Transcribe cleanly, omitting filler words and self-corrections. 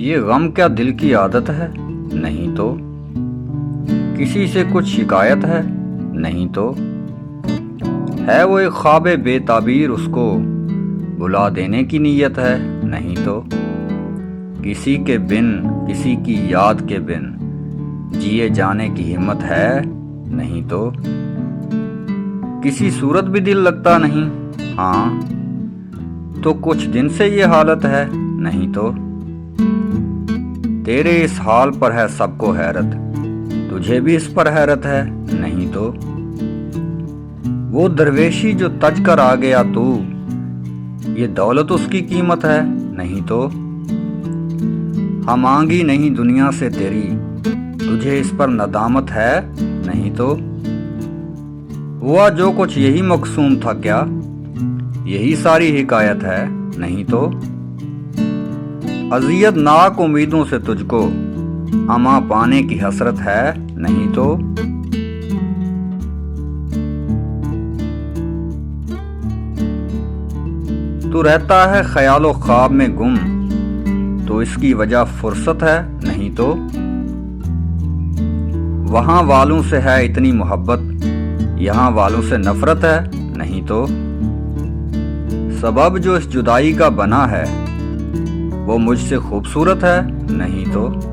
ये गम क्या दिल की आदत है? नहीं तो। किसी से कुछ शिकायत है? नहीं तो। है वो एक ख्वाबे बेताबीर, उसको बुला देने की नीयत है? नहीं तो। किसी के बिन, किसी की याद के बिन जिए जाने की हिम्मत है? नहीं तो। किसी सूरत भी दिल लगता नहीं? हाँ, तो कुछ दिन से ये हालत है? नहीं तो। तेरे इस हाल पर है सबको हैरत, तुझे भी इस पर हैरत है? नहीं तो। वो दरवेशी जो तज कर आ गया तू, ये दौलत उसकी कीमत है? नहीं तो। हम मांगी नहीं दुनिया से तेरी, तुझे इस पर नदामत है? नहीं तो। हुआ जो कुछ यही मकसूम था क्या? यही सारी हिकायत है? नहीं तो। अज़ियत नाक उम्मीदों से तुझको अमा पाने की हसरत है? नहीं तो। तू रहता है ख्यालो ख्वाब में गुम, तो इसकी वजह फुर्सत है? नहीं तो। वहां वालों से है इतनी मोहब्बत, यहाँ वालों से नफरत है? नहीं तो। सबब जो इस जुदाई का बना है, वो मुझसे खूबसूरत है? नहीं तो।